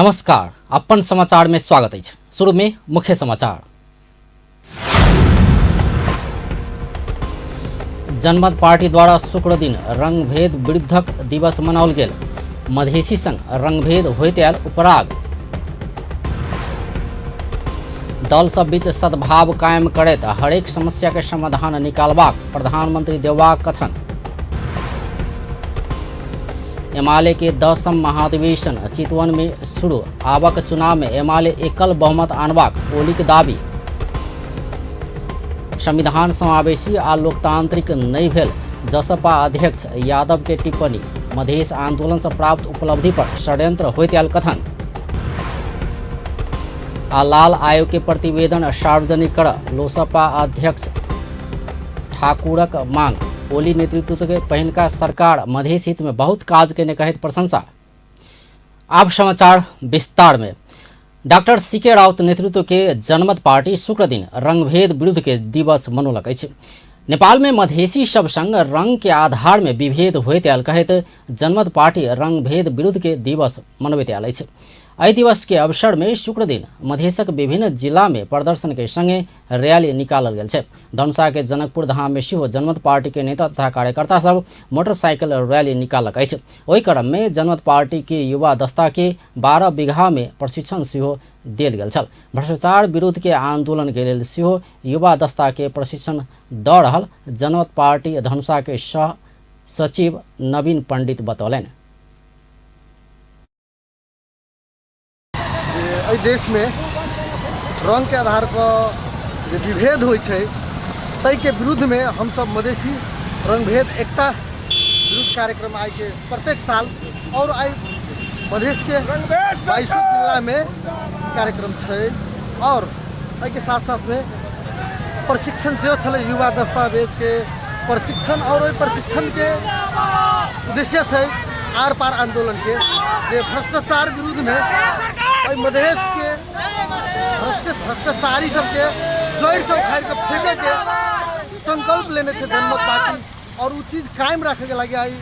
नमस्कार, अपन समाचार में स्वागत है। शुरू में मुख्य समाचार। जनमत पार्टी द्वारा शुक्र दिन रंगभेद विरुद्धक दिवस मनाओल गेल। मधेसी संग रंगभेद होइत आयल उपराग। दल सब बीच सद्भाव कायम करैत हरेक समस्या के समाधान निकालबाक प्रधानमंत्री देवाक कथन। एमाले के 10म महाधिवेशन चितवन में शुरू। आबक चुनाव में एमाले एकल बहुमत आनबाक ओलीक दाबी। संविधान समावेशी आ लोकतांत्रिक नहीं भेल जसपा अध्यक्ष यादव के टिप्पणी। मधेश आंदोलन से प्राप्त उपलब्धि पर षड्यंत्र होइत आयल कथन। आ लाल आयोग के प्रतिवेदन सार्वजनिक कर लोसपा अध्यक्ष ठाकुरक मांग। ओली नेतृत्व के पहिनका सरकार मधेश हित में बहुत काज के ने कहित प्रशंसा। अब समाचार विस्तार में। डॉक्टर सीके राउत नेतृत्व के जनमत पार्टी शुक्र दिन रंगभेद विरुद्ध के दिवस मनौलक अछि। नेपाल में मधेसी सब संग रंग के आधार में विभेद होइत आयल कहित जनमत पार्टी रंगभेद विरुद्ध के दिवस मनबैत आयल अछि। एहि दिवस के अवसर में शुक्र दिन मधेशक विभिन्न जिला में प्रदर्शन के संगे रैली निकालल गेल छै। धनुषा के जनकपुर धाम में सेहो जनमत पार्टी के नेता तथा कार्यकर्ता सब मोटरसाइकिल रैली निकालक अछि। ओहि क्रम में जनमत पार्टी के युवा दस्ता के 12 बीघा में प्रशिक्षण सेहो देल गेल छल। भ्रष्टाचार विरुद्ध के आंदोलन के लेल सेहो युवा दस्ता के प्रशिक्षण दऽ रहल जनमत पार्टी धनुषा के सह सचिव नवीन पंडित बतौलनि। देश में रंग के आधार पर विभेद होय छै तै के विरुद्ध में हम सब मधेसी रंगभेद एकता विरुद्ध कार्यक्रम आय के प्रत्येक साल और आई मधेश के 22 जिला में कार्यक्रम छै। और के साथ साथ में प्रशिक्षण से छले युवा दस्तावेज के प्रशिक्षण और प्रशिक्षण के उद्देश्य छै आर पार आंदोलन के जे भ्रष्टाचार विरुद्ध में मधेश के भ्रष्टाचारी सबके जड़ से उखाड़ के फेंके के संकल्प लेने से जनमत पार्टी और वो चीज कायम रखे के लगे आई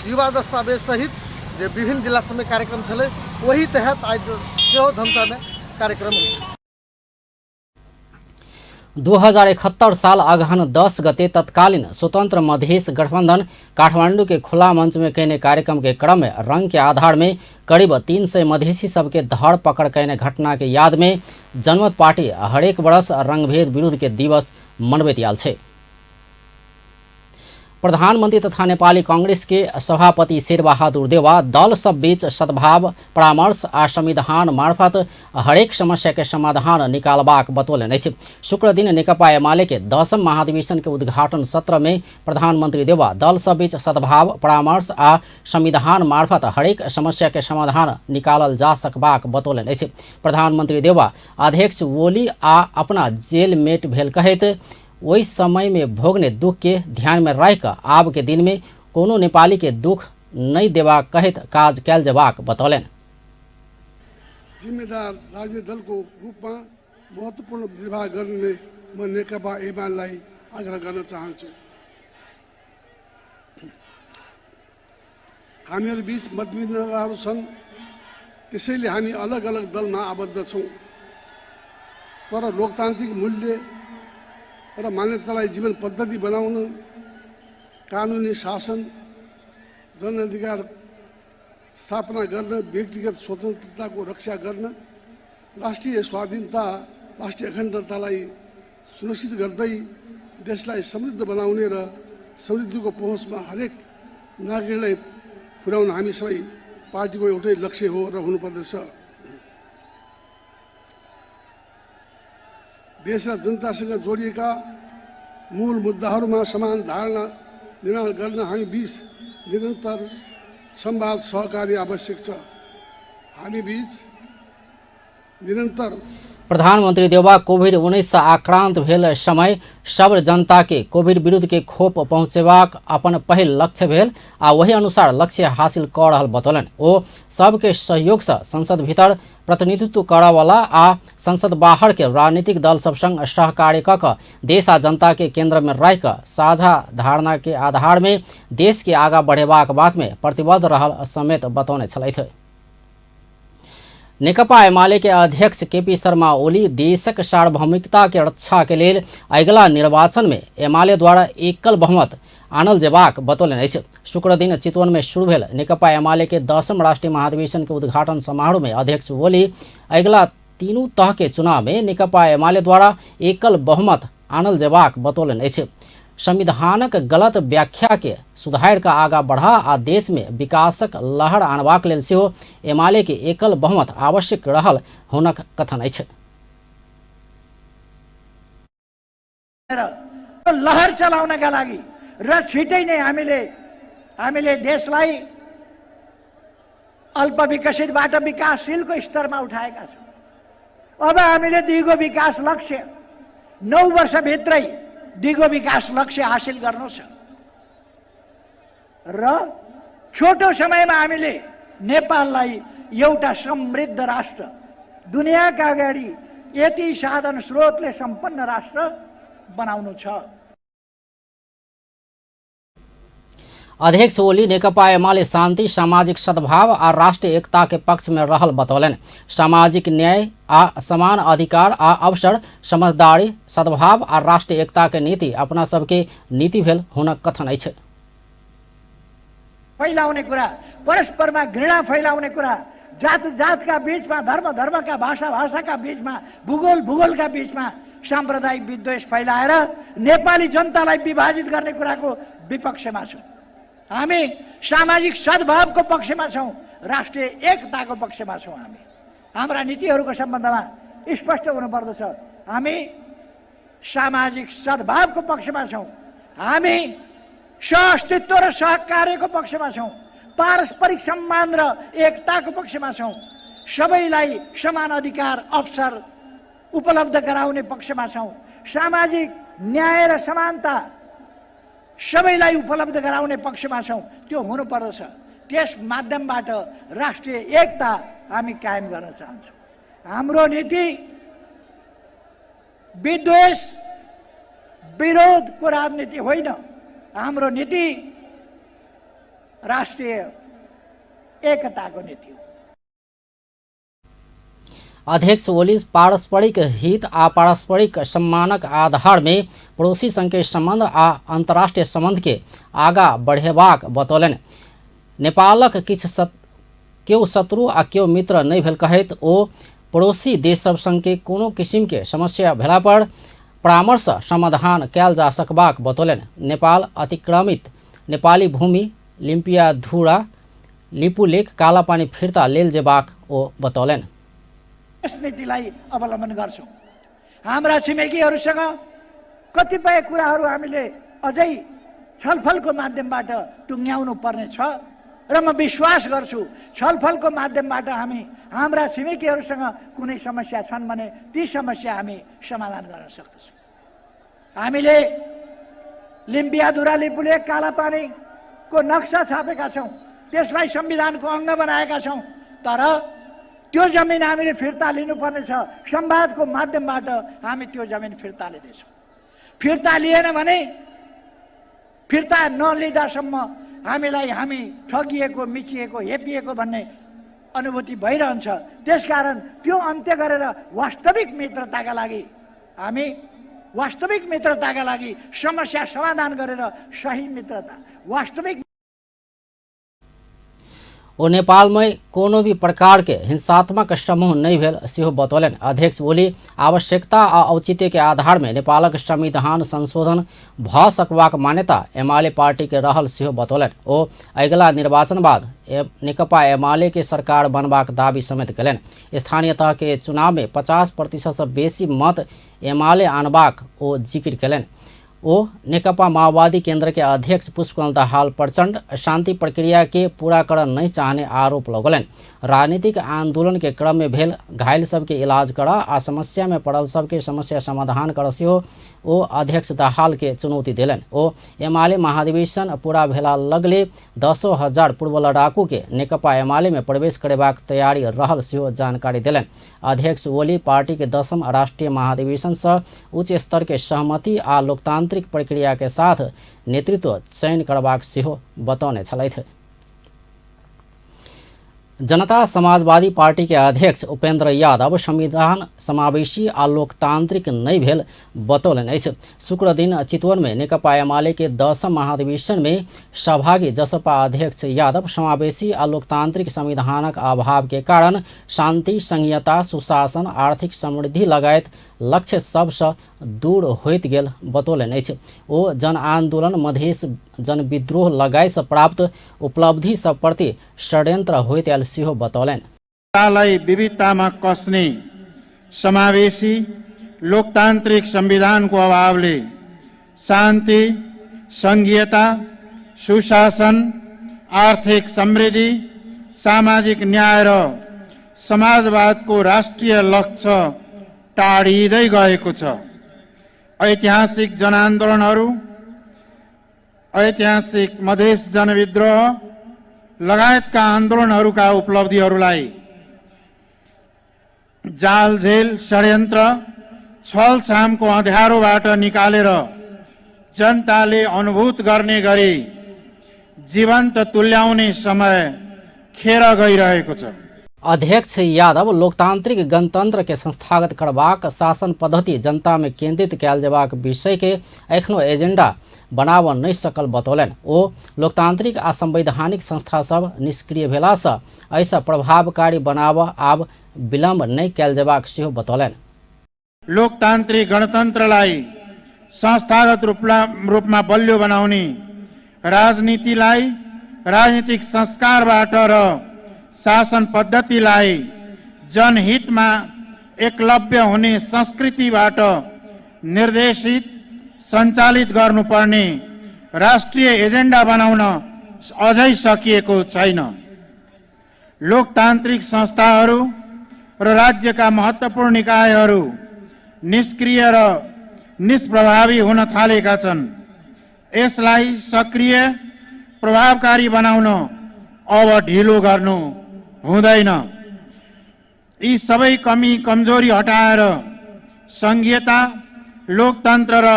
युवा दस्तावेज सहित जो विभिन्न जिला सब में कार्यक्रम चले वही तहत आज धमसा में कार्यक्रम 2071 साल अगहन 10 गते तत्कालीन स्वतंत्र मधेश गठबंधन काठमांडू के खुला मंच में कहने कार्यक्रम के क्रम में रंग के आधार में करीब 300 मधेसी सबके धर पकड़ कहने घटना के याद में जनमत पार्टी हरेक वर्ष रंगभेद विरुद्ध के दिवस मनबैत आयल छै। प्रधानमंत्री तथा नेपाली कांग्रेस के सभापति शेरबहादुर देउवा दल सब बीच सद्भाव परामर्श आ संविधान मार्फत हरेक समस्या के समाधान निकालबाक बतौलनि अछि। शुक्र दिन नेकपा एमाले के 10म महाधिवेशन के उद्घाटन सत्र में प्रधानमंत्री देउवा दल सब बीच सद्भाव परामर्श आ संविधान मार्फत हरेक समस्या के समाधान निकालल जा सकबाक बतौलनि अछि। प्रधानमंत्री देउवा अध्यक्ष ओली आ अपना जेल मेट भेल कहैत वही समय में भोगने दुख के ध्यान में रखकर आब के दिन में कोनो नेपाली के दुख नहीं देवा कहित काज कैल जबाक बतौलन। जिम्मेदार राजनीतिक दल को रूप में महत्वपूर्ण निर्वाह गर्ने म नेकपा एमालेलाई आग्रह गर्न चाहन्छु। हामीहरू बीच मतभिन्नताहरू छन्, त्यसैले हामी अलग अलग दलमा आबद्ध छौं, तर लोकतान्त्रिक मूल्य र मान्यतालाई जीवन पद्धति बनाउन, कानुनी शासन, जनअधिकार स्थापना गर्न, व्यक्तिगत स्वतन्त्रताको रक्षा गर्न, राष्ट्रिय स्वाधीनता, राष्ट्रिय अखण्डतालाई सुनिश्चित गर्दै देशलाई समृद्ध बनाउने र समृद्धिको पहुँचमा हरेक नागरिकलाई पुर्याउन हामी सबै पार्टीको एउटै लक्ष्य हो र हुनुपर्दछ। देश र जनतासँग जोडिएका मूल मुद्दाहरूमा समान धारणा निर्माण गर्न हामी बीच निरन्तर संवाद सहकार्य आवश्यक छ। हामी बीच निरन्तर प्रधानमंत्री देउवा कोविड-19 से आक्रांत भेल समय सब जनता के कोविड विरुद्ध के खोप पहुंचेबाक अपन पहिल लक्ष्य भेल आ वही अनुसार लक्ष्य हासिल कर रहल बतौलन। ओ सबके सहयोग से संसद भीतर प्रतिनिधित्व करय वाला आ संसद बाहर के राजनीतिक दल सब संग सहकार्य क देश आ जनता के केंद्र में रह कर साझा धारणा के आधार में देश के आगा बढ़ेबाक बात में प्रतिबद्ध रहल समेत बतौने छलथि। नेकपा एमाले के अध्यक्ष केपी शर्मा ओली देशक सार्वभौमिकता के रक्षा के लेल अगिला निर्वाचन में एमाले द्वारा एकल बहुमत आनल जेबाक बतौलनि अछि। शुक्र दिन चितवन में शुरू भेल नेकपा एमाले के 10म राष्ट्रीय महाधिवेशन के उद्घाटन समारोह में अध्यक्ष ओली अगिला तीनू तह के चुनाव में नेकपा एमाले द्वारा एकल बहुमत आनल जेबाक बतौलनि अछि। संविधानक गलत व्याख्या के सुधार का आगा बढ़ा आ देश में विकासक लहर आनबाक लेल सेहो एमाले के एकल बहुमत आवश्यक रहल हुनक कथन अछि। लहर चलाउनका लागि र छिटै नै हामीले देशलाई अल्प विकसितबाट विकासशीलको स्तरमा उठाएका छौँ। अब हामीले दिगो विकास लक्ष्य 9 वर्षभित्रै दिगो विकास लक्ष्य हासिल गर्नु छ र छोटो समयमा हामीले नेपाललाई एउटा समृद्ध राष्ट्र, दुनियाँका अगाडि यति साधन स्रोतले सम्पन्न राष्ट्र बनाउनु छ। अध्यक्ष ओली नेकपा एमाले शांति, सामाजिक सद्भाव और राष्ट्रीय एकता के पक्ष में रहल बतौलन। सामाजिक न्याय आ समान अधिकार आ अवसर, समझदारी, सद्भाव और राष्ट्रीय एकता के नीति अपना सबके नीति भेल हुनक कथन अछि। फैलाउने कुरा, परस्परमा घृणा फैलाउने कुरा, जात-जातका बीचमा, धर्म-धर्मका, भाषा-भाषाका बीचमा, भूगोल-भूगोलका बीचमा साम्प्रदायिक विद्वेष फैलाएर नेपाली जनतालाई विभाजित गर्ने कुराको विपक्षमा छौँ। हामी सामाजिक सद्भावको पक्षमा छौँ, राष्ट्रिय एकताको पक्षमा छौँ। हामी हाम्रा नीतिहरूको सम्बन्धमा स्पष्ट हुनुपर्दछ। हामी सामाजिक सद्भावको पक्षमा छौँ, हामी सहअस्तित्व र सहकार्यको पक्षमा छौँ, पारस्परिक सम्मान र एकताको पक्षमा छौँ, सबैलाई समान अधिकार अवसर उपलब्ध गराउने पक्षमा छौँ, सामाजिक न्याय र समानता सबैलाई उपलब्ध गराउने पक्षमा छौँ। त्यो हुनुपर्दछ। त्यस माध्यमबाट राष्ट्रिय एकता हामी कायम गर्न चाहन्छौँ। हाम्रो नीति विद्वेष विरोधको राजनीति होइन, हाम्रो नीति राष्ट्रिय एकताको नीति हो। अध्यक्ष ओली पारस्परिक हित आ पारस्परिक सम्मानक आधार में पड़ोसी संघ के संबंध आ अंतर्राष्ट्रीय संबंध के आगा बढ़ेबाक बतौलनि। नेपालक केओ शत्रु आ केओ मित्र नहीं भेल कहैत ओ पड़ोसी देश सब संग के कोनो किसिम के समस्या भेला पर परामर्श समाधान कयल जा सकबाक बतौलनि। नेपाल अतिक्रमित नेपाली भूमि लिम्पियाधुरा लिपुलेक कालापानी फिर्ता लेल जेबाक ओ बतौलनि। यस नीतिलाई अवलम्बन गर्छौँ। हाम्रा छिमेकीहरूसँग कतिपय कुराहरू हामीले अझै छलफलको माध्यमबाट टुङ्ग्याउनु पर्ने छ र म विश्वास गर्छु छलफलको माध्यमबाट हामी हाम्रा छिमेकीहरूसँग कुनै समस्या छन् भने ती समस्या हामी समाधान गर्न सक्दछौँ। हामीले लिम्पियाधुरा लिपुलेक कालापानीको नक्सा छापेका छौँ, त्यसलाई संविधानको अङ्ग बनाएका छौँ, तर त्यो जमिन हामीले फिर्ता लिनुपर्ने छ। संवादको माध्यमबाट हामी त्यो जमिन फिर्ता लिनेछौँ। फिर्ता लिएन भने, फिर्ता नलिँदासम्म हामीलाई हामी ठगिएको, मिचिएको, हेपिएको भन्ने अनुभूति भइरहन्छ। त्यसकारण त्यो अन्त्य गरेर वास्तविक मित्रताका लागि हामी वास्तविक मित्रताका लागि समस्या समाधान गरेर सही मित्रता वास्तविक ओ नेपाल में कोनो भी प्रकार के हिंसात्मक समूह नहीं भेल सेहो बतौलनि। अध्यक्ष ओली आवश्यकता आ औचित्य के आधार में नेपालक संविधान संशोधन भ सकबाक मान्यता एमाले पार्टी के रहल सेहो बतौलनि। ओ अगिला निर्वाचन बाद नेकपा एमाले के सरकार बनबाक दावी समेत कयलनि। स्थानीय तह के चुनाव में 50% से बेसी मत एमाले आनबाक ओ जिक्र कयलनि। ओ नेकपा माओवादी केंद्र के अध्यक्ष पुष्पकमल दाहाल प्रचंड शांति प्रक्रिया के पूरा कर नहीं चाहने आरोप लगौलनि। राजनीतिक आंदोलन के क्रम में भेल घायल सबके इलाज करा आ समस्या में पड़ल सबके समस्या समाधान कर सेहो ओ अध्यक्ष दाहाल के चुनौती दिलनि। ओ एमाले महाधिवेशन पूरा भेला लगले 10,000 पूर्व लड़ाकू के नेकपा एमाले में प्रवेश करेबाक तैयारी रहल सेहो जानकारी दिलनि। अध्यक्ष ओली पार्टी के 10म राष्ट्रीय महाधिवेशन से उच्च स्तर के सहमति आ लोकतांत्रिक प्रक्रिया के साथ नेतृत्व चयन करबाक सेहो बतौने छलथि। जनता समाजवादी पार्टी के अध्यक्ष उपेंद्र यादव संविधान समावेशी आ लोकतांत्रिक नहीं भेल बतौलन अछि। शुक्र दिन चितवन में नेकपा एमाले के 10म महाधिवेशन में सहभागी जसपा अध्यक्ष यादव समावेशी आ लोकतांत्रिक संविधानक अभाव के कारण शांति, संघीयता, सुशासन, आर्थिक समृद्धि लगायत लक्ष्य सबसँ दूर होइत गेल बतौलन अछि। ओ जन आंदोलन, मधेश जनविद्रोह लगायसँ प्राप्त उपलब्धि सब प्रति षड्यंत्र होइत आयल सेहो बतौलनि। विविधतामा कस्ने समावेशी लोकतांत्रिक संविधानको अभावले शान्ति, संघीयता, सुशासन, आर्थिक समृद्धि, सामाजिक न्याय र समाजवादको राष्ट्रिय लक्ष्य टाढिँदै गएको छ। ऐतिहासिक जनआन्दोलनहरू, ऐतिहासिक मधेस जनविद्रोह लगायतका आन्दोलनहरूका उपलब्धिहरूलाई जालझेल, षड्यन्त्र, छलछामको अँध्यारोबाट निकालेर जनताले अनुभूत गर्ने गरी जीवन्त तुल्याउने समय खेर गइरहेको छ। अध्यक्ष यादव लोकतांत्रिक गणतंत्र के संस्थागत करबाक, शासन पद्धति जनता में केंद्रित कयल जेबाक विषय के एखनो एजेंडा बनाब नहीं सकल बतौलन। ओ लोकतांत्रिक आ संवैधानिक संस्था सब निष्क्रिय भेलासँ ऐसा प्रभावकारी बनाब आब विलम्ब नहीं कयल जेबाक सेहो बतौलन। लोकतांत्रिक गणतन्त्रलाई संस्थागत रूपमा बलियो बनाउने, राजनीतिलाई राजनीतिक संस्कारबाट र शासन पद्धतिलाई जनहितमा एकलव्य हुने संस्कृतिबाट निर्देशित सञ्चालित गर्नुपर्ने राष्ट्रिय एजेन्डा बनाउन अझै सकिएको छैन। लोकतान्त्रिक संस्थाहरू र राज्यका महत्त्वपूर्ण निकायहरू निष्क्रिय र निष्प्रभावी हुन थालेका छन्। यसलाई सक्रिय, प्रभावकारी बनाउन अब ढिलो गर्नु हुँदैन। यी सबै कमी कमजोरी हटाएर संघीयता, लोकतन्त्र र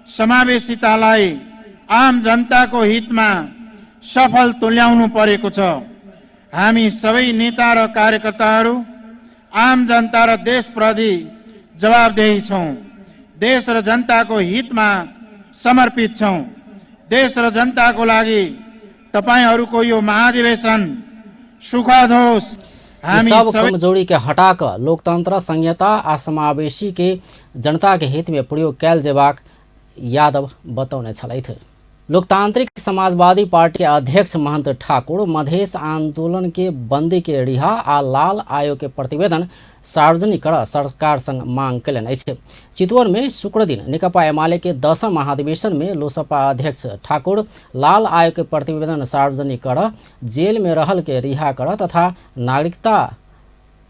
समावेशितालाई आम जनताको हितमा सफल तुल्याउनु परेको छ। हामी सबै नेता र कार्यकर्ताहरू आम जनता र देशप्रति जवाबदेही छौँ। देश र जनताको हितमा समर्पित छौँ। देश र जनताको लागि तपाईहरूको यो महाधिवेशन सुखद होस्। सब कमजोरी के हटाकर लोकतंत्र, संहिता आ समावेशी के जनता के हित में प्रयोग कयल जेबाक यादव बतौने छलथि। लोकतांत्रिक समाजवादी पार्टी के अध्यक्ष महंत ठाकुर मधेश आंदोलन के बंदी के रिहा आ लाल आयोग के प्रतिवेदन सार्वजनिक कर सरकार संग मांग कयलनि अछि। चितवन में शुक्र दिन नेकपा एमाले के 10म महाधिवेशन में लोसपा अध्यक्ष ठाकुर लाल आयोग के प्रतिवेदन सार्वजनिक कर, जेल में रहल के रिहा कर तथा नागरिकता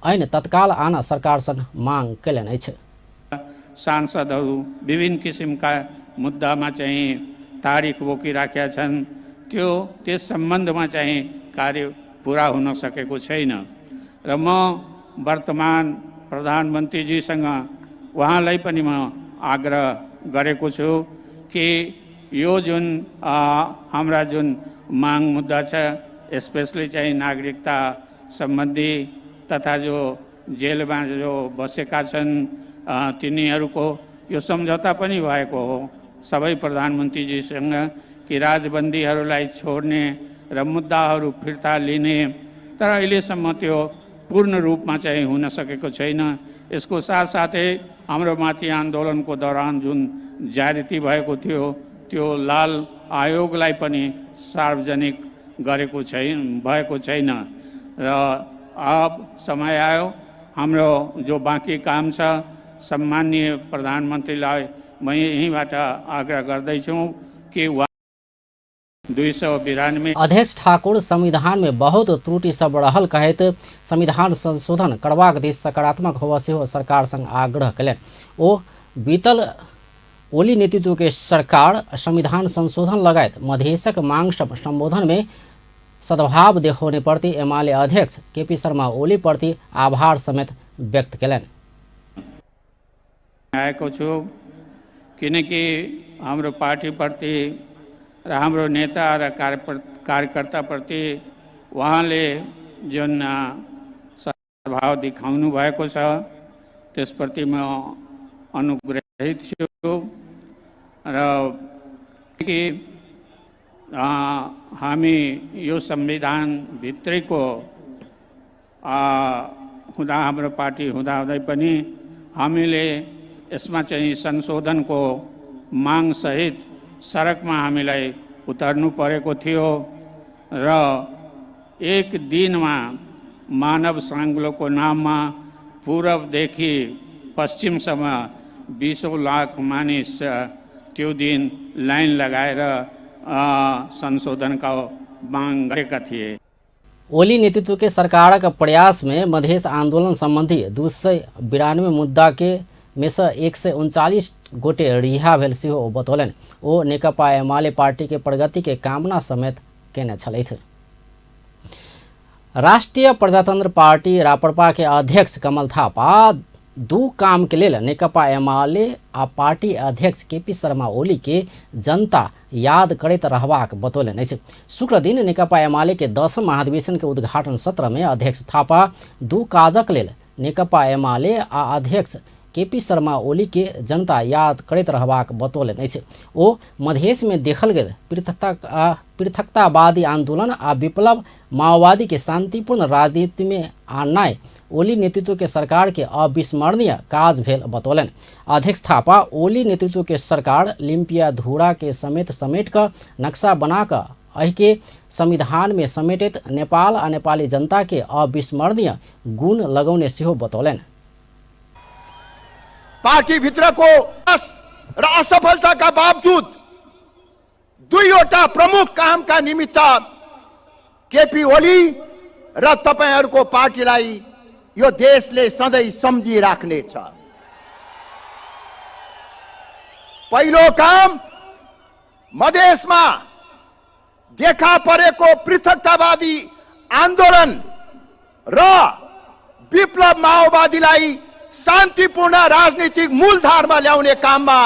ऐन तत्काल आना सरकार संग मांग कयलनि अछि। सांसदहरू विभिन्न किसिमका मुद्दामा चाहिँ तारिख बोकिराखेका छन्। त्यस सम्बन्धमा चाहिँ कार्य पुरा हुन सकेको छैन र म वर्तमान प्रधानमन्त्रीजीसँग उहाँलाई पनि म आग्रह गरेको छु कि यो जुन हाम्रा जुन माग मुद्दा छ, स्पेशली चाहिँ नागरिकता सम्बन्धी तथा जो जेलमा जो बसेका छन् तिनीहरूको यो सम्झौता पनि भएको हो सबै प्रधानमन्त्रीजीसँग कि राजबन्दीहरूलाई छोड्ने र मुद्दाहरू फिर्ता लिने, तर अहिलेसम्म त्यो पूर्ण रूपमा चाहिँ हुन सकेको छैन। यसको साथसाथै हाम्रो माथि आन्दोलनको दौरान जुन जारी भएको थियो त्यो लाल आयोगलाई पनि सार्वजनिक भएको छैन र अब समय आयो हाम्रो जो बाँकी काम छ सम्माननीय प्रधानमन्त्रीलाई म यहीँबाट आग्रह गर्दैछु कि 292 अध्यक्ष ठाकुर संविधान में बहुत त्रुटि सब रहल कहैत संविधान संशोधन करबाक दिस सकारात्मक होबऽ सेहो सरकार संग आग्रह कयलनि। ओ बीतल ओली नेतृत्व के सरकार संविधान संशोधन लगायत मधेशक मांग संबोधन में सद्भाव देखाउने प्रति एमाले अध्यक्ष केपी शर्मा ओली प्रति आभार समेत व्यक्त कयलनि। आएको छु किनकि हाम्रो पार्टीप्रति र हाम्रो नेता र कार्यकर्ताप्रति उहाँले जुन सद्भाव देखाउनु भएको छ त्यसप्रति म अनुग्रहित छु र कि हामी यो संविधान भित्रैको हुँदा हाम्रो पार्टी हुँदाहुँदै पनि हामीले यसमा चाहिँ संशोधनको माग सहित सडकमा हामीलाई उतर्नु परेको थियो र एक दिनमा मानव साङ्ग्लोको नाममा पूर्वदेखि पश्चिमसम्म 20 लाख मानिस त्यो दिन लाइन लगाएर संशोधन का मांग गरेका थिए। ओली नेतृत्व के सरकार का प्रयास में मधेश आंदोलन संबंधी 292 मुद्दा के में से 139 गोटे रिहा भेल सेहो बतौलन। ओ नेकपा एमाले पार्टी के प्रगति के कामना समेत केने छलथि। राष्ट्रीय प्रजातंत्र पार्टी राप्रपा के अध्यक्ष कमल थापा दू काम के लेल नेकपा एमाले आ पार्टी अध्यक्ष केपी शर्मा ओली के जनता याद करैत रहबाक बतौलनि अछि। शुक्र दिन नेकपा एमाले के 10म महाधिवेशन के उद्घाटन सत्र में अध्यक्ष थापा दू काजक लेल नेकपा एमाले आ अध्यक्ष केपी शर्मा ओली के जनता याद करैत रहबाक बतौलनि अछि। ओ मधेश में देखल गेल पृथकतावादी आंदोलन आ विप्लव माओवादी के शांतिपूर्ण राजनीति में आनाय ओली नेतृत्व के सरकार के अविस्मरणीय काज भेल बतौलन। अध्यक्ष थापा ओली नेतृत्व के सरकार लिम्पिया धुरा के समेट कर नक्शा बनाकर अहि के संविधान में समेटित नेपाल आ नेपाली जनता के अविस्मरणीय गुण लगौने सेहो बतौलन। पार्टी भित्रको र असफलताका बावजुद दुईवटा प्रमुख कामका निमित्त केपी ओली र तपाईहरुको पार्टीलाई यो देशले सधैँ सम्झिराख्नेछ। पहिलो काम मधेसमा देखा परेको पृथकतावादी आन्दोलन र विप्लव माओवादीलाई शान्तिपूर्ण राजनीतिक मूलधारमा ल्याउने काममा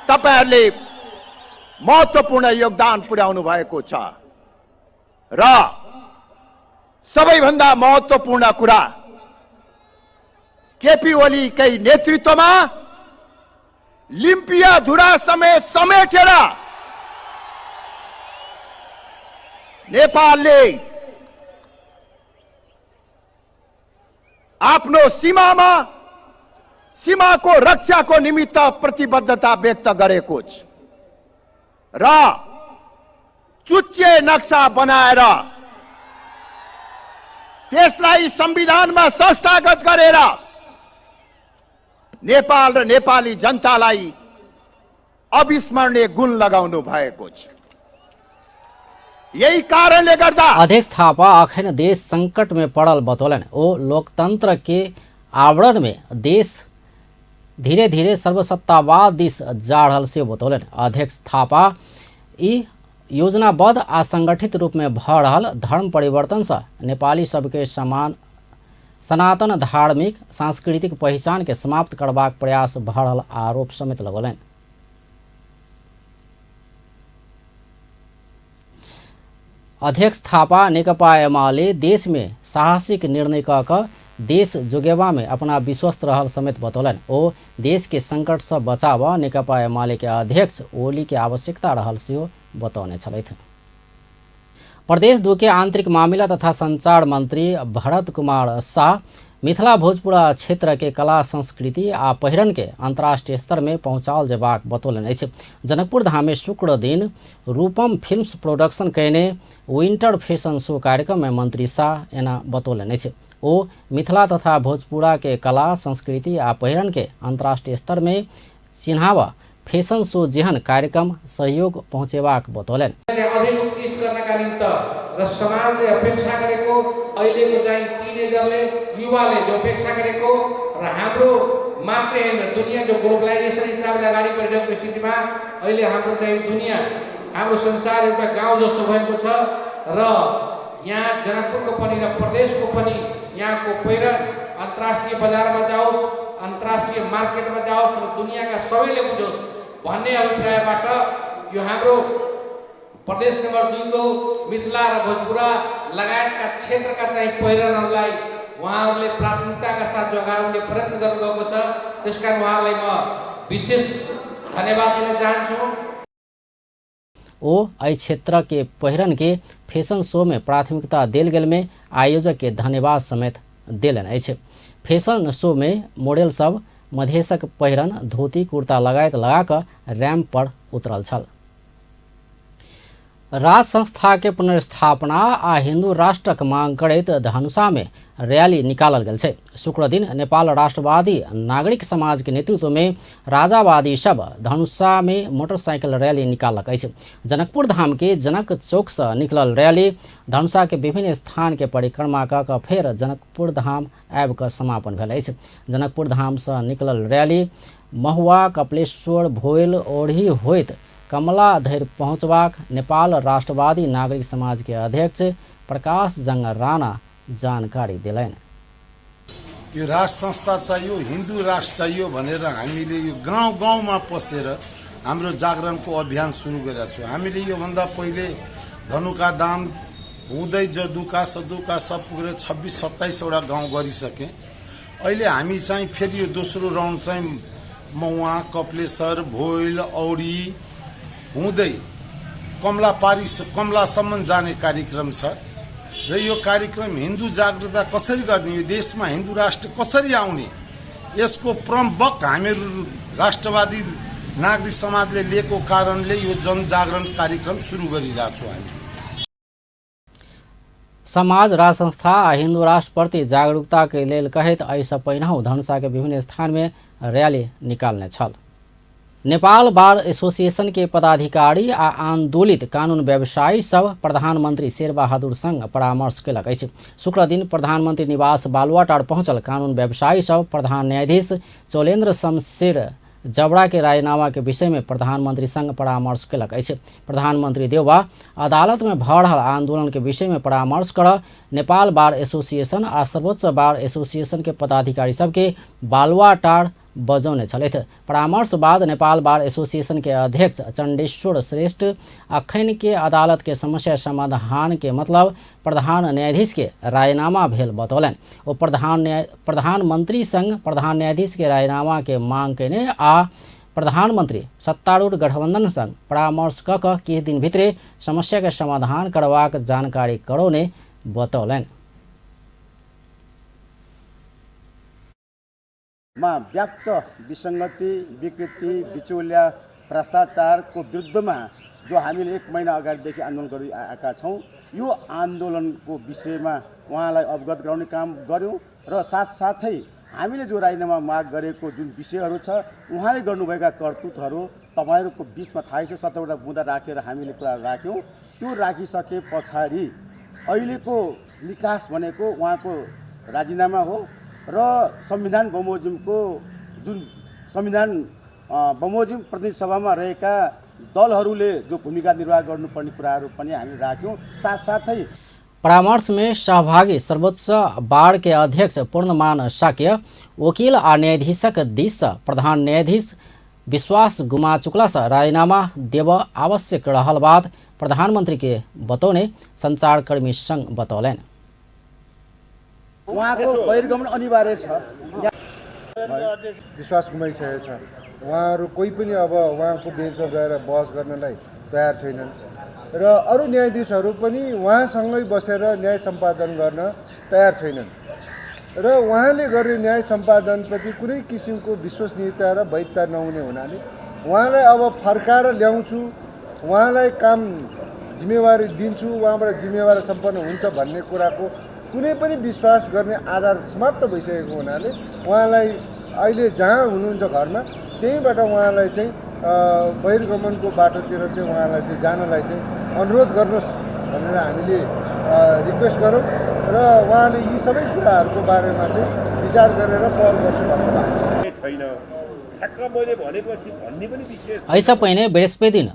तपाईहरुले महत्त्वपूर्ण योगदान पुर्याउनु भएको छ र सबैभन्दा महत्त्वपूर्ण कुरा केपी ओलीकै नेतृत्वमा लिम्पिया धुरा समेटेर नेपालले आफ्नो सीमाको रक्षाको निमित्त प्रतिबद्धता व्यक्त गरेको छ र चुच्चे नक्सा बनाएर त्यसलाई संविधानमा संस्थागत गरेर नेपाल र नेपाली जनतालाई अविस्मरणीय गुण लगाउनु भएको छ। यही कारणले गर्दा अध्यक्ष थापा अखन देश संकट में पड़ल बतौलन। ओ लोकतंत्र के आवरण में देश धीरे धीरे सर्वसत्तावाद दिस जा रहल से बतौलन। अध्यक्ष थापा ई योजनाबद्ध आ संगठित रूप में भ रहल धर्म परिवर्तन से नेपाली सबके सनातन धार्मिक सांस्कृतिक पहचान के समाप्त करबाक प्रयास भ रहल आरोप समेत लगौलन। अध्यक्ष थापा नेकपा एमाले देश में साहसिक निर्णय क देश जोगेवा में अपना विश्वस्त रहल समेत बतौलन। ओ देश के संकट से बचाव नेकपा एमाले के अध्यक्ष ओली के आवश्यकता रहल सेहो बतौने छलथि। प्रदेश 2 के आंतरिक मामला तथा संचार मंत्री भरत कुमार शाह मिथिला भोजपुरा क्षेत्र के कला संस्कृति आ पहिरन के अंतर्राष्ट्रीय स्तर में पहुंचाओल जेबाक बतौलन अछि। जनकपुर धाम में शुक्र दिन रूपम फिल्म्स प्रोडक्शन कयने विंटर फैशन शो कार्यक्रम में मंत्री शाह एना बतौलन अछि। ओ मिथिला तथा भोजपुरा के कला संस्कृति आ पहिरन के अंतर्राष्ट्रीय स्तर में चिन्हावा फैशन शो जेहन कार्यक्रम सहयोग पहुँचेबाक बतौलन। अधिक उत्कृष्ट गर्नका निम्ति र समाजले अपेक्षा गरेको अहिलेको चाहिँ टिनेजरले युवाले जो अपेक्षा गरेको र हाम्रो मात्रै हैन दुनिया जो ग्लोबलाइजेसन हिसाबले अगाडि बढिरहेको स्थितिमा अहिले हाम्रो चाहिँ दुनिया हाम्रो संसार एउटा गाउँ जस्तो भएको छ र यहाँ जनकपुरको पनि र प्रदेशको पनि यहाँको पहिरन अन्तर्राष्ट्रिय बजारमा जाओस् अन्तर्राष्ट्रिय मार्केटमा जाओस् र दुनियाका सबैले बुझोस् भन्ने अभिप्रायबाट यो हाम्रो प्रदेश नम्बर 2 को मिथिला र भोजपुरा लगायतका क्षेत्रका चाहिँ पहिरनहरूलाई उहाँहरूले प्राथमिकताका साथ जोगाउने प्रयत्न गर्नुभएको छ। त्यसकारण उहाँलाई म विशेष धन्यवाद दिन चाहन्छु। ओ एहि क्षेत्र के पहिरन के फैशन शो में प्राथमिकता देल गेल में आयोजक के धन्यवाद समेत देलन अछि। फैशन शो में मॉडल सब मधेशक पहिरन धोती कुर्ता लगायत लगाकर रैम्प पर उतरल छल। राज संस्था के पुनर्स्थापना आ हिंदू राष्ट्रक मांग करैत धनुषा में रैली निकालल गेल छै। शुक्र दिन नेपाल राष्ट्रवादी नागरिक समाज के नेतृत्व में राजावादी सब धनुषा में मोटरसाइकिल रैली निकालक अछि। जनकपुर धाम के जनक चौक से निकलल रैली धनुषा के विभिन्न स्थान के परिक्रमा क के फेर जनकपुर धाम आबि क समापन भेल अछि। जनकपुर धाम से निकलल रैली महुआ कपिलेश्वर भोइल ओढ़ी होइत कमला धरि पहुँचबाक नेपाल राष्ट्रवादी नागरिक समाज के अध्यक्ष प्रकाश जंग राणा जानकारी दिलैन। यो राष्ट्र संस्था चाहियो, हिन्दू राष्ट्र चाहियो भनेर हामीले यो गाउँ गाउँमा पसेर हाम्रो जागरणको अभियान सुरु गरेका छौँ। हामीले यो भन्दा पहिले धनुका दाम हुँदै जदुका सदुका सब पुगेर 26-27 वटा गाउँ गरिसके। अहिले हामी चाहिँ फेरि यो दोस्रो राउन्ड चाहिँ महुवा कपिलेश्वर भोइल औडी हुँदै कमलासम्म जाने कार्यक्रम छ र यो कार्यक्रम हिन्दू जागृतता कसरी गर्ने, यो देशमा हिन्दू राष्ट्र कसरी आउने, यसको प्रमुख हामीहरू राष्ट्रवादी नागरिक समाजले लिएको कारणले यो जनजागरण कार्यक्रम सुरु गरिरहेको छौँ। हामी समाज राज संस्था आ हिंदू राष्ट्र प्रति जागरूकता के लेल कहैत एहिसँ पहिनहु धनुषा के विभिन्न स्थान में रैली निकालने छल। नेपाल बार एसोसिएशन के पदाधिकारी आ आंदोलित कानून व्यवसायी सब प्रधानमंत्री शेरबहादुर संग परामर्श केलक अछि। शुक्र दिन प्रधानमंत्री निवास बालुवाटार पहुंचल कानून व्यवसायी सब प्रधान न्यायाधीश चौलेन्द्र शमशेर जबड़ा के रायनामा के विषय में प्रधानमंत्री संग परामर्श केलक अछि। प्रधानमंत्री देउवा अदालत में भऽ रहल आंदोलन के विषय में परामर्श कर नेपाल बार एसोसिएशन आ सर्वोच्च बार एसोसिएशन के पदाधिकारी सबके बालुवाटार बजौने छलथि। परामर्श बाद नेपाल बार एसोसिएशन के अध्यक्ष चंडेश्वर श्रेष्ठ अखन के अदालत के समस्या समाधान के मतलब प्रधान न्यायाधीश के रायनामा भेल बतौलन। ओ प्रधानमंत्री संग प्रधान न्यायाधीश के रायनामा के मांग केने आ प्रधानमंत्री सत्तारूढ़ गठबंधन संग परामर्श क के किछ दिन भित्रे समस्या के समाधान करबाक जानकारी करौने बतौलन। मा व्याप्त विसङ्गति विकृति बिचौलिया भ्रष्टाचारको विरुद्धमा जो हामीले 1 महिना अगाडिदेखि आन्दोलन गर्दै आएका छौँ, यो आन्दोलनको विषयमा उहाँलाई अवगत गराउने काम गर्यौँ र साथसाथै हामीले जो राजीनामा माग गरेको जुन विषयहरू छ उहाँले गर्नुभएका कर्तुतहरू तपाईँहरूको बिचमा थाहै छ। 17 वटा मुद्दा राखेर हामीले कुरा राख्यौँ। त्यो राखिसके पछाडि अहिलेको निकास भनेको उहाँको राजीनामा हो र संविधान बमोजिमको जुन संविधान बमोजिम प्रतिनिधि सभामा रहेका दलहरूले जो भूमिका निर्वाह गर्नुपर्ने कुराहरू पनि हामी राख्यौँ। साथसाथै परामर्श में सहभागी सर्वोच्च बार के अध्यक्ष पूर्णमान शाक्य वकील आ न्यायाधीशक दिस प्रधान न्यायाधीश विश्वास गुमा चुकला से राजीनामा देव आवश्यक रहल बाद प्रधानमंत्री के बतौने संचारकर्मी संघ बतौलन। उहाँको बहिर्गमन अनिवार्य छ। विश्वास गुमाइसकेको छ। उहाँहरू कोही पनि अब उहाँको बेन्चमा गएर बहस गर्नलाई तयार छैनन् र अरू न्यायाधीशहरू पनि उहाँसँगै बसेर न्याय सम्पादन गर्न तयार छैनन् र उहाँले गर्ने न्याय सम्पादनप्रति कुनै किसिमको विश्वसनीयता र वैधता नहुने हुनाले उहाँलाई अब फर्काएर ल्याउँछु, उहाँलाई काम जिम्मेवारी दिन्छु, उहाँबाट जिम्मेवारी सम्पन्न हुन्छ भन्ने कुराको कुनै पनि विश्वास गर्ने आधार समाप्त भइसकेको हुनाले उहाँलाई अहिले जहाँ हुनुहुन्छ घरमा त्यहीँबाट उहाँलाई चाहिँ बहिर्गमनको बाटोतिर चाहिँ उहाँलाई चाहिँ जानलाई चाहिँ अनुरोध गर्नुहोस् भनेर हामीले रिक्वेस्ट गरौँ र उहाँले यी सबै कुराहरूको बारेमा चाहिँ विचार गरेर पहल गर्छु भन्नु भएको छ। ऐसा पहिने बृहस्पति दिन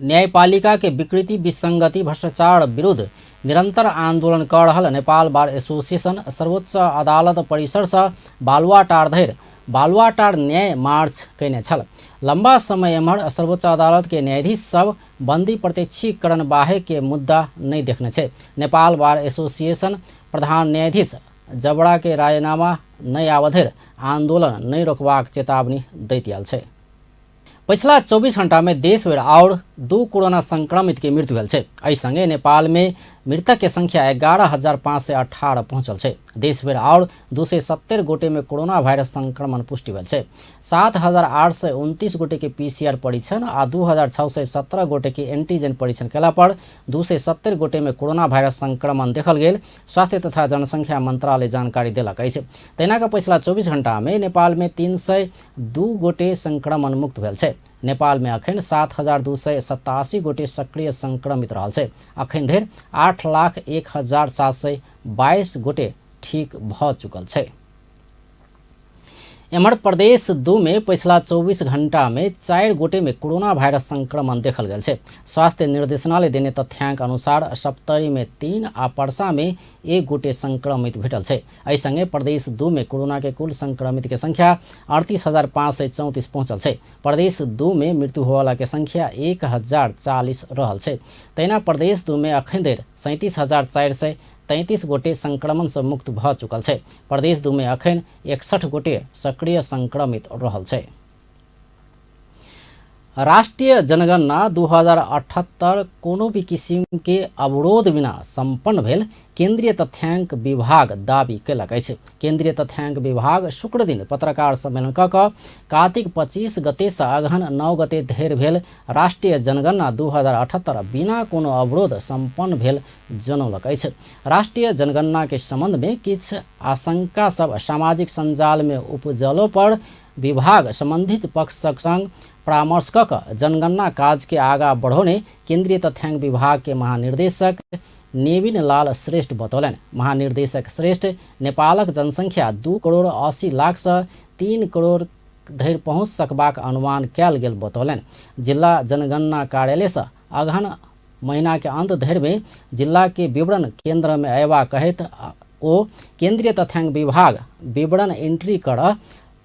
न्यायपालिका के विकृति विसंगति भ्रष्टाचार विरुद्ध निरंतर आंदोलन कर रहल नेपाल बार एसोसिएशन सर्वोच्च अदालत परिसर से बालुवाटार धरि बालुवाटार न्याय मार्च कैने छल। लंबा समय एम्हर सर्वोच्च अदालत के न्यायाधीश सब बंदी प्रत्यक्षीकरण बाहे के मुद्दा नहीं देखने छे। नेपाल बार एसोसिएशन प्रधान न्यायाधीश जबड़ा के रायनामा नहीं आवधेर आंदोलन नहीं रोकबाक चेतावनी दैत आयल छे। पिछला 24 घंटा में देश भर और 2 कोरोना संक्रमित के मृत्यु भेल छे। एहि संगे नेपाल में मृतक के संख्या 11,518 पहुंचल छे। देश भर और 270 गोटे में कोरोना वायरस संक्रमण पुष्टि भेल छे। 7,829 गोटे के PCR परीक्षण आ 2,617 गोटे के एंटीजन परीक्षण केला पर 270 गोटे में कोरोना वायरस संक्रमण देखल गेल स्वास्थ्य तथा जनसंख्या मंत्रालय जानकारी देलक अछि। तहिना पिछला 24 घंटा में नेपाल में 302 गोटे संक्रमण मुक्त भेल छे। नेपाल में अखन 7,287 गोटे सक्रिय संक्रमित रहल छे। अखन धरि 8,01,722 गोटे ठीक भ चुकल छे। एम्हर प्रदेश 2 में पिछला 24 घंटा में 4 गोटे में कोरोना वायरस संक्रमण देखल गेल छे। स्वास्थ्य निर्देशनालय देने तथ्यांक अनुसार सप्तरी में 3 आ पर्सा में 1 गोटे संक्रमित भेटल छे। एहि संगे प्रदेश 2 में कोरोना के कुल संक्रमित के संख्या 38,534 पहुंचल छे। प्रदेश 2 में मृत्यु होवाला के संख्या 1,040 रहल छे। तहिना प्रदेश 2 में अखन धरि 37,433 गोटे संक्रमण से मुक्त भ चुकल छे। प्रदेश 2 में अखन 61 गोटे सक्रिय संक्रमित रहल छे। राष्ट्रीय जनगणना 2078 कोनो भी किसिम के अवरोध बिना संपन्न भेल केंद्रीय तथ्यांक विभाग दावी कयलक अछि। केंद्रीय तथ्यांक विभाग शुक्र दिन पत्रकार सम्मेलन कऽ कऽ कार्तिक 25 गते से अगहन 9 गते धरि भेल राष्ट्रीय जनगणना 2078 बिना कोनो अवरोध संपन्न भेल जनौलक अछि। राष्ट्रीय जनगणना के संबंध में किछु आशंका सब सामाजिक संजाल में उपजलो पर विभाग संबंधित पक्षक संग परामर्श कऽ कऽ जनगणना काज के आगा बढ़ौने केंद्रीय तथ्यांक विभाग के महानिर्देशक नेविन लाल श्रेष्ठ बतौलन। महानिर्देशक श्रेष्ठ नेपालक जनसंख्या 2,80,00,000 से 3 करोड़ धरि पहुँच सकबाक अनुमान कयल गेल बतौलन। जिला जनगणना कार्यालय से अगहन महीना के अंत धरि में जिला के विवरण केंद्र में अयबा कहैत ओ केंद्रीय तथ्यांक विभाग विवरण एंट्री कर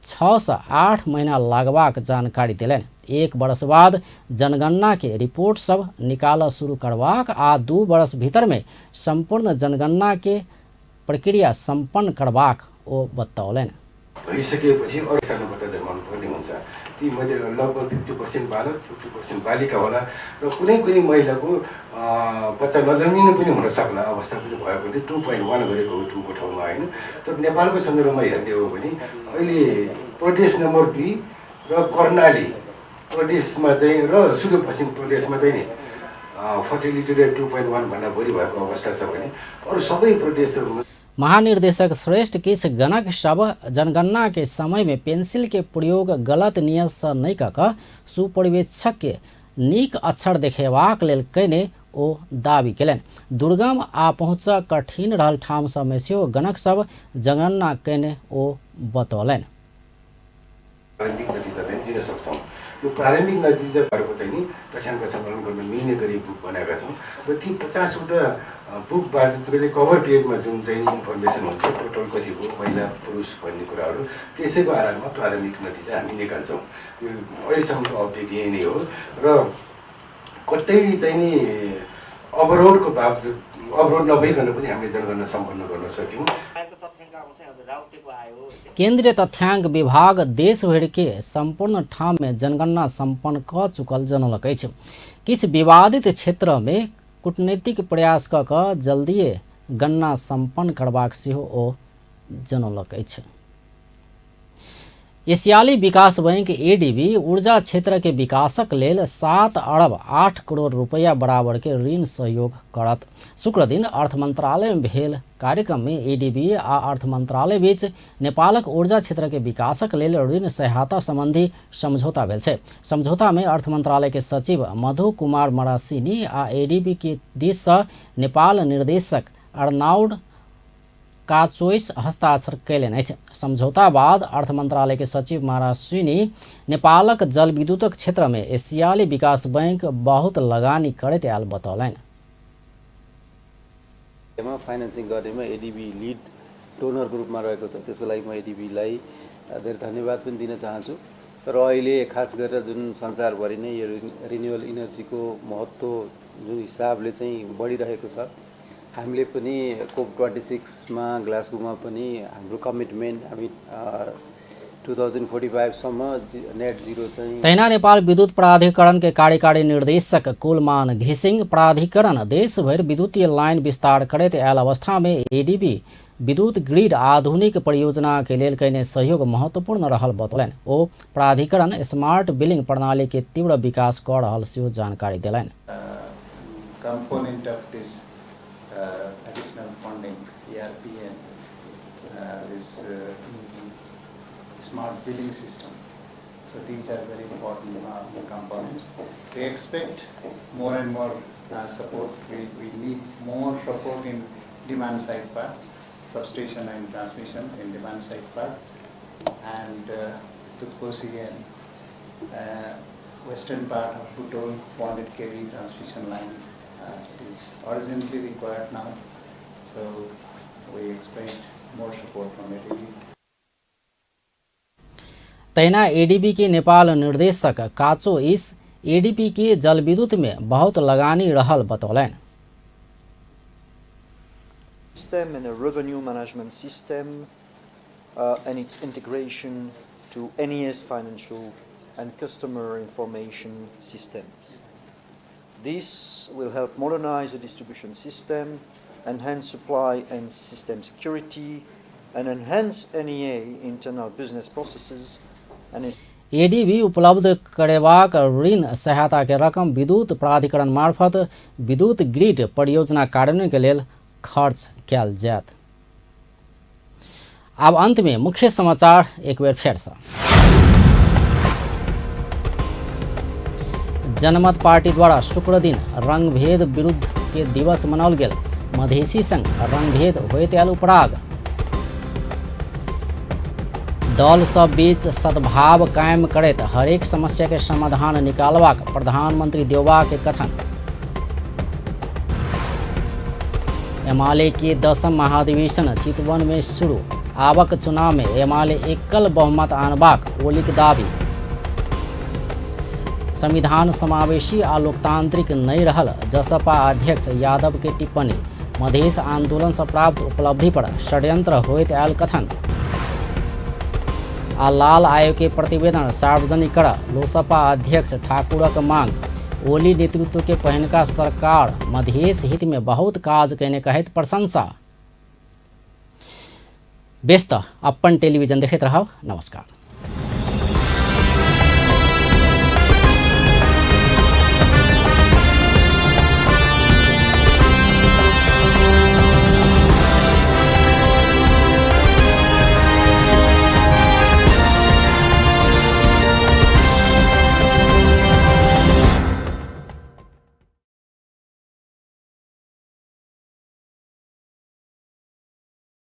6 से 8 महीना लगबाक जानकारी देलन। 1 वर्ष बाद जनगणना के रिपोर्ट सब निकाल शुरू करबाक आ 2 वर्ष भीतर में संपूर्ण जनगणना के प्रक्रिया संपन्न करबाक ओ बतौलन। भइसकेपछि अरू सानो बच्चा जन्माउनु पर्ने हुन्छ। ती मध्ये लगभग 50% बालक 50% बालिका होला र कुनै कुनै महिलाको बच्चा नजन्मिनु पनि हुन सक्ला अवस्था पनि भएकोले 2.1 गरेको हो 2 को ठाउँमा हैन। तर नेपालको सन्दर्भमा हेर्ने हो भने अहिले प्रदेश नम्बर 2 र कर्णाली प्रदेशमा चाहिँ र सुदूरपश्चिम प्रदेशमा चाहिँ नि फर्टिलिटी रेट 2.1 भन्दा बढी भएको अवस्था छ भने अरू सबै प्रदेशहरूमा। महानिर्देशक श्रेष्ठ किस गणक सब जनगणना के समय में पेंसिल के प्रयोग गलत नियत से नहीं कऽ कऽ सुपर्यवेक्षक के नीक अक्षर देखेबाक लेल कयने ओ दावी केलन। दुर्गम आ पहुँच कठिन रहल ठाम सब में सेहो गणक सब जनगणना कयने ओ बतौलन। यो प्रारम्भिक नतिजाहरूको चाहिँ नि तथ्याङ्क सङ्कलन गर्न मिल्ने गरी बुक बनाएका छौँ र ती 50 वटा बुकबाट चाहिँ कभर पेजमा जुन चाहिँ इन्फर्मेसन हुन्छ टोटल कति हो महिला पुरुष भन्ने कुराहरू त्यसैको आधारमा प्रारम्भिक नतिजा हामी निकाल्छौँ। यो अहिलेसम्मको अपडेट यही नै हो र कतै चाहिँ नि अवरोधको बावजुद अवरोध नभइकन पनि हामीले जनगणना सम्पन्न गर्न सक्यौँ। केंद्रीय तथ्यांक विभाग देश भर के संपूर्ण ठाम में जनगणना संपन्न क चुकल जनौलक अछि। किछु विवादित क्षेत्र में कूटनीतिक प्रयास कऽ कऽ जल्दिए गणना संपन्न करबाक सेहो ओ जनौलक अछि। एशियाली विकास बैंक एडीबी ऊर्जा क्षेत्र के विकासक लेल 7 अरब 8 करोड़ रुपया बराबर के ऋण सहयोग करत। शुक्र दिन अर्थ मंत्रालय में भेल कार्यक्रम में एडीबी आ अर्थ मंत्रालय बीच नेपालक ऊर्जा क्षेत्र के विकासक लेल ऋण सहायता संबंधी समझौता भेल छै। समझौता में अर्थ मंत्रालय के सचिव मधु कुमार मरासिनी आ एडीबी के दिस से नेपाल निर्देशक अर्नाउड काचोइस हस्ताक्षर कैलन अछि। समझौता बाद अर्थ मंत्रालय के सचिव मरासिनी नेपालक जल विद्युतक क्षेत्र में एशियाली विकास बैंक बहुत लगानी करैत आयल बतौलनि। फाइनेन्सिङ गर्नेमा एडीबी लिड डोनरको रूपमा रहेको छ। त्यसको लागि म एडीबीलाई धेरै धन्यवाद पनि दिन चाहन्छु। तर अहिले खास गरेर जुन संसारभरि नै यो रिन्युएबल इनर्जीको महत्त्व जुन हिसाबले चाहिँ बढिरहेको छ, हामीले पनि COP26 मा ग्लासगोमा पनि हाम्रो कमिटमेन्ट हामी 2045 सम्म नेट जीरो चाहिँ। तैना नेपाल विद्युत प्राधिकरण के कार्यकारी निर्देशक कुलमान घिसिंग प्राधिकरण देशभर विद्युतीय लाइन विस्तार करैत आयल अवस्था में एडीबी विद्युत ग्रिड आधुनिक परियोजना के लेल कयने सहयोग महत्वपूर्ण रहल बतौलनि। ओ प्राधिकरण स्मार्ट बिलिंग प्रणाली के तीव्र विकास कर रहल सेहो जानकारी देलनि। Component of this additional funding, ERPN, is smart billing system. So these are very important components. We expect more and more support. We need more support in demand side part, substation and transmission in demand side part, and Tutkosi and western part of Putol 400 kV transmission line is urgently required now. So we expect more support from ADB. तैना ADB के नेपाल निर्देशक काचो इस ADB के जल विद्युत में बहुत लगानी रहल बतौलनि। System and a revenue management system and its integration to NES financial and customer information systems. This will help modernize the distribution system, enhance supply and system security, and enhance NEA internal business processes. ADB उपलब्ध करेबाक ऋण सहायता के रकम विद्युत प्राधिकरण मार्फत विद्युत ग्रिड परियोजना कार्यान्वयन के लेल खर्च कयल जायत। अब अंत में मुख्य समाचार एक बेर फेर से। जनमत पार्टी द्वारा शुक्र दिन रंगभेद विरुद्ध के दिवस मनाओल गेल। मधेसी संग रंगभेद होइत आयल उपराग। दल सब बीच सद्भाव कायम करैत हरेक समस्या के समाधान निकालबाक प्रधानमंत्री देवबा के कथन। एमाले के 10म महाधिवेशन चितवन में शुरू। आबक चुनाव में एमाले एकल बहुमत आनबाक ओलीक दाबी। संविधान समावेशी आ लोकतांत्रिक नहीं रहल जसपा अध्यक्ष यादव के टिप्पणी। मधेश आंदोलन से प्राप्त उपलब्धि पर षड्यंत्र होइत आयल कथन। आ लाल आयोग के प्रतिवेदन सार्वजनिक कर लोसपा अध्यक्ष ठाकुरक मांग। ओली नेतृत्व के पहिनका सरकार मधेश हित में बहुत काज कयने कहैत प्रशंसा। व्यस्त अपन टेलीविजन देखैत रहब। नमस्कार।